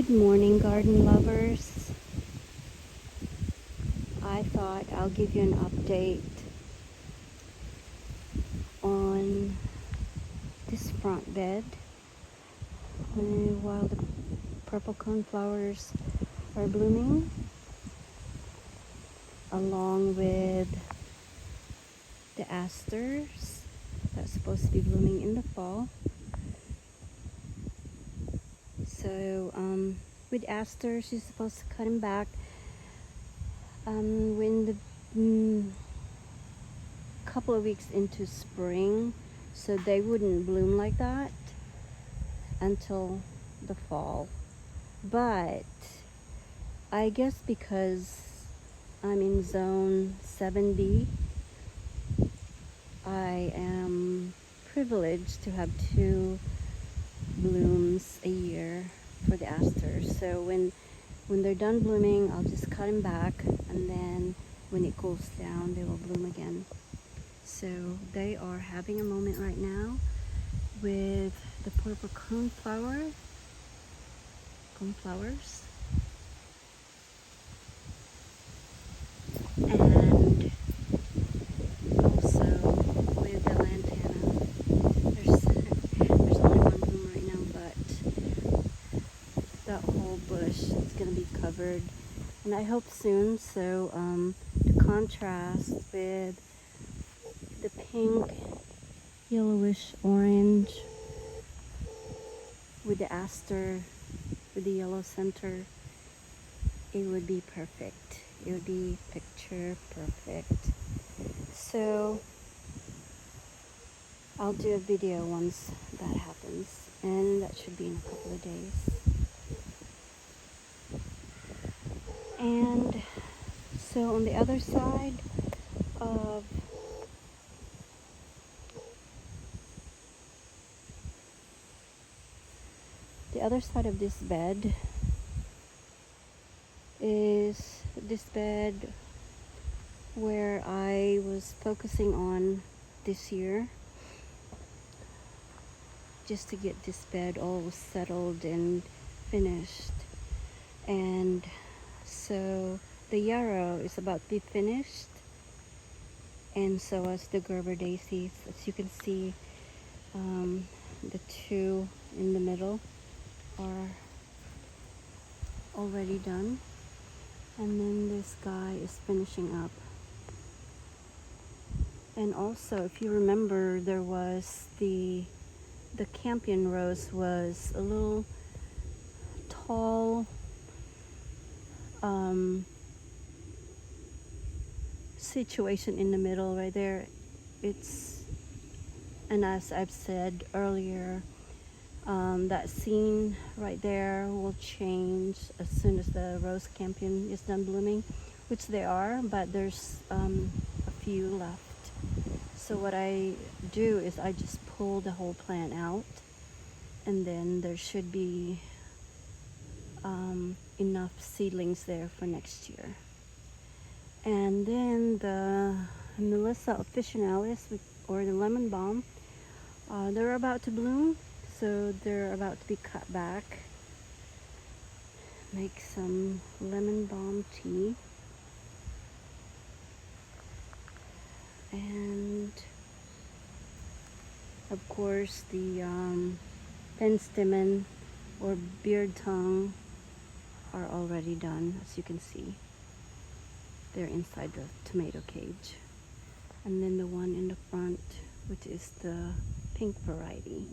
Good morning, garden lovers. I thought I'll give you an update on this front bed while the purple coneflowers are blooming, along with the asters that's supposed to be blooming in the fall. So with asters, you're supposed to cut them back when the couple of weeks into spring, so they wouldn't bloom like that until the fall. But I guess because I'm in zone 7D, I am privileged to have 2 blooms a year for the asters. So when they're done blooming, I'll just cut them back, and then when it cools down, they will bloom again. So they are having a moment right now with the purple coneflowers, and also with the lantana. There's only one bloom right now, but that whole bush is gonna be covered, and I hope soon. So the contrast with the pink, yellowish orange with the aster with the yellow center, it would be perfect. It would be picture perfect. So I'll do a video once that happens, and that should be in a couple of days. And so on the other side of this bed is this bed where I was focusing on this year, just to get this bed all settled and finished. And so the yarrow is about to be finished, and so is the Gerber daisies. As you can see, the 2 in the middle are already done, and then this guy is finishing up. And also, if you remember, there was the campion rose was a little tall situation in the middle right there. And as I've said earlier, that scene right there will change as soon as the rose campion is done blooming, which they are, but there's a few left. So what I do is I just pull the whole plant out, and then there should be enough seedlings there for next year. And then the Melissa officinalis, or the lemon balm, they're about to bloom, so they're about to be cut back. Make some lemon balm tea. And of course the penstemon or beard tongue are already done. As you can see, they're inside the tomato cage. And then the one in the front, which is the pink variety.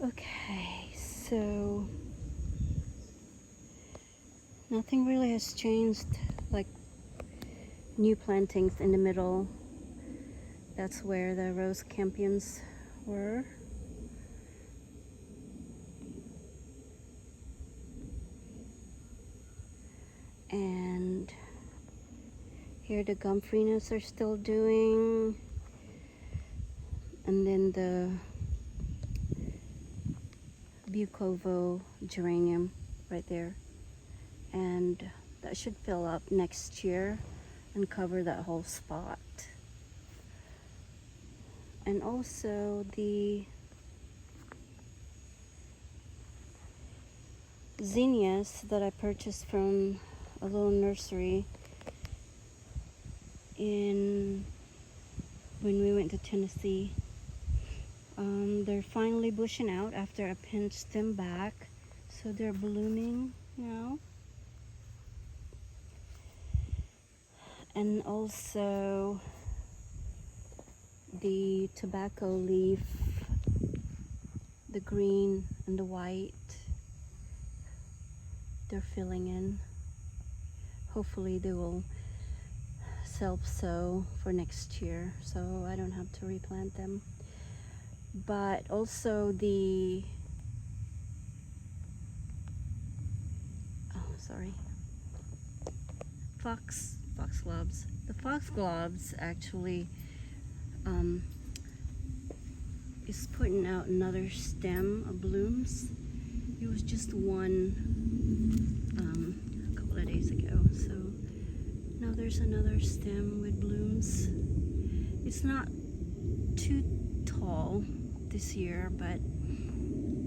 Okay, so nothing really has changed, like new plantings in the middle. That's where the rose campions were. And here the gumfrinas are still doing. And then the Bucovo geranium right there. And that should fill up next year and cover that whole spot. And also the zinnias that I purchased from a little nursery in when we went to Tennessee. They're finally bushing out after I pinched them back, so they're blooming now. And also the tobacco leaf, the green and the white, they're filling in. Hopefully they will self-sow for next year, so I don't have to replant them. But also the foxgloves. The foxgloves actually is putting out another stem of blooms. It was just one a couple of days ago, so now there's another stem with blooms. It's not too tall this year, but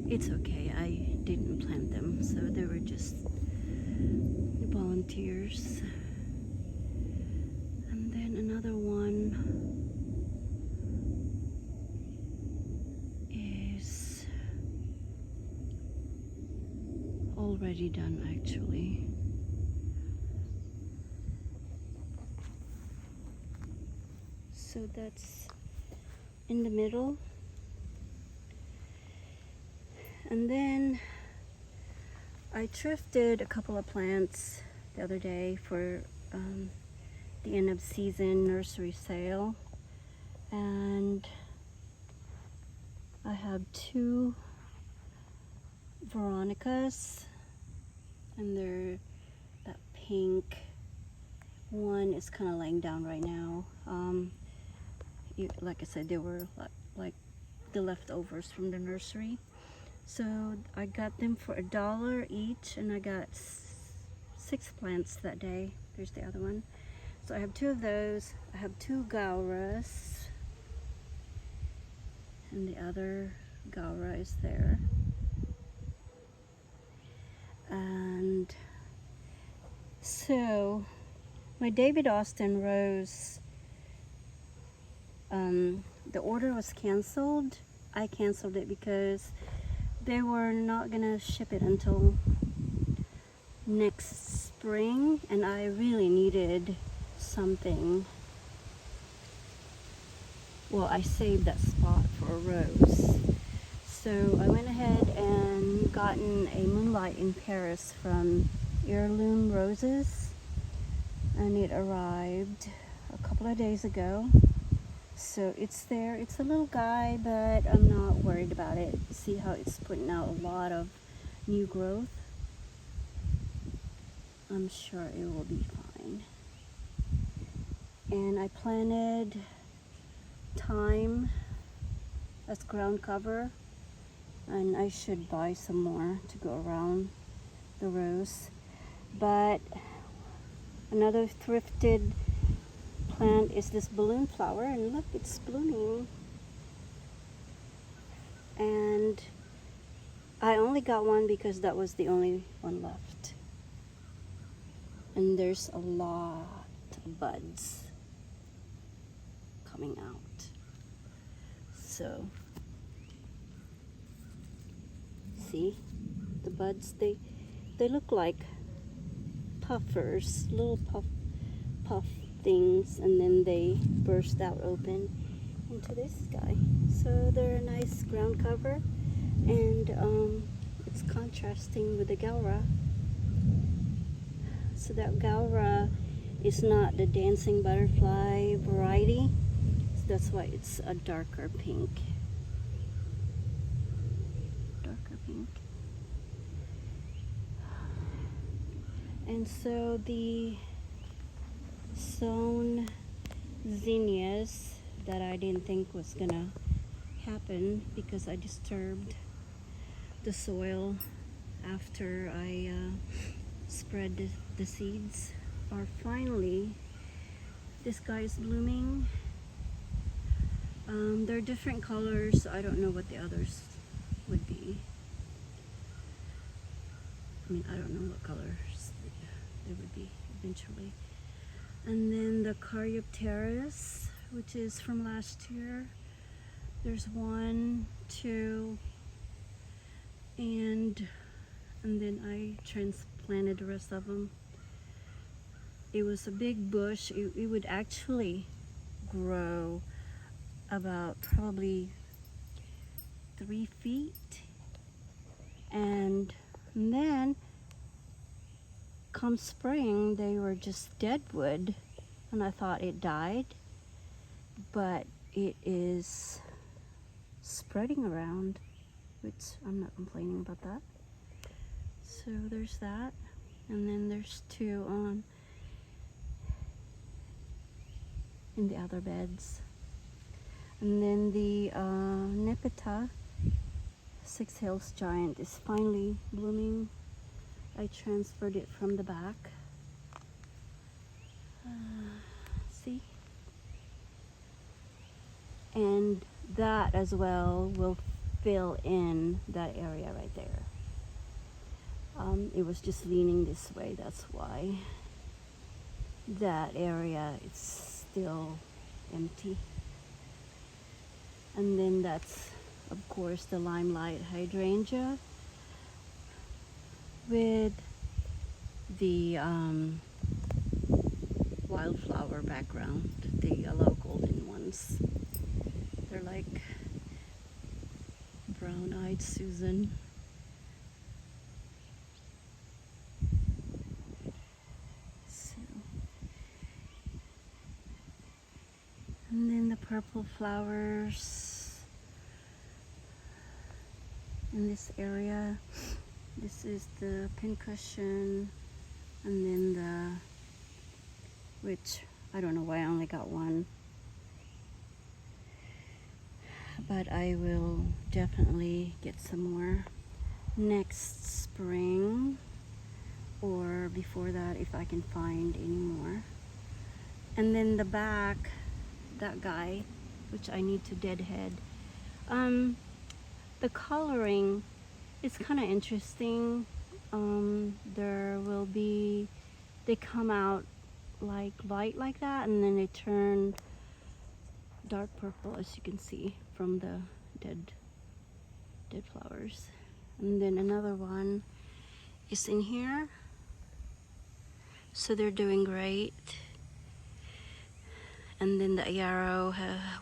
it's okay. I didn't plant them, so they were just volunteers. And then another one is already done actually. So that's in the middle. And then I thrifted a couple of plants the other day for the end of season nursery sale, and I have two Veronicas, and they're that pink. One is kind of laying down right now. Like I said, they were like the leftovers from the nursery. So I got them for $1 each, and I got 6 plants that day. There's the other one. So I have 2 of those. I have 2 Gauras, and the other Gaura is there. And so my David Austin rose, the order was canceled. I canceled it because they were not gonna ship it until next spring, and I really needed something. Well, I saved that spot for a rose. So I went ahead and gotten a Moonlight in Paris from Heirloom Roses, and it arrived a couple of days ago. So it's there. It's a little guy, but I'm not worried about it. See how it's putting out a lot of new growth? I'm sure it will be fine. And I planted thyme as ground cover, and I should buy some more to go around the rose. But another thrifted plant is this balloon flower, and look, it's blooming. And I only got one because that was the only one left. And there's a lot of buds coming out. So, see, the buds, they look like puffers, little puff things, and then they burst out open into this guy. So they're a nice ground cover, and it's contrasting with the Gaura. So that Gaura is not the dancing butterfly variety, so that's why it's a darker pink. And so the sown zinnias that I didn't think was gonna happen because I disturbed the soil after I spread the seeds are finally, this guy is blooming. They're different colors, so I don't know what the others would be. I mean, I don't know what colors they would be eventually. And then the Caryopteris, which is from last year. There's 1, 2, and then I transplanted the rest of them. It was a big bush. It would actually grow about probably 3 feet, and then come spring they were just dead wood, and I thought it died, but it is spreading around, which I'm not complaining about that. So there's that, and then there's 2 on in the other beds. And then the Nepeta 6 Hills Giant is finally blooming. I transferred it from the back. See? And that as well will fill in that area right there. It was just leaning this way, that's why that area is still empty. And then that's, of course, the limelight hydrangea with the wildflower background, the yellow golden ones. They're like brown-eyed Susan. So, and then the purple flowers in this area. This is the pincushion, and then which I don't know why I only got 1, but I will definitely get some more next spring, or before that if I can find any more. And then the back, that guy, which I need to deadhead. The coloring is kind of interesting. There will be, they come out like light like that, and then they turn dark purple, as you can see from the dead flowers. And then another one is in here, so they're doing great. And then the yarrow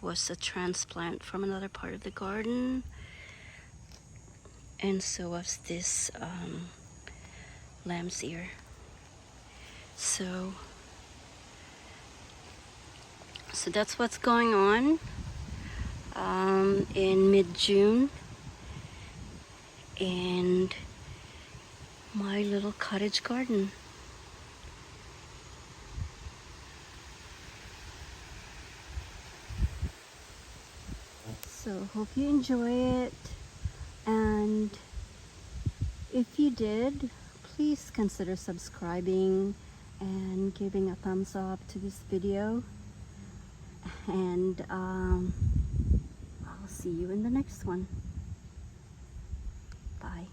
was a transplant from another part of the garden, and so was this lamb's ear. So that's what's going on in mid-June and my little cottage garden. So hope you enjoy it, and if you did, please consider subscribing and giving a thumbs up to this video, and I'll see you in the next one. Bye.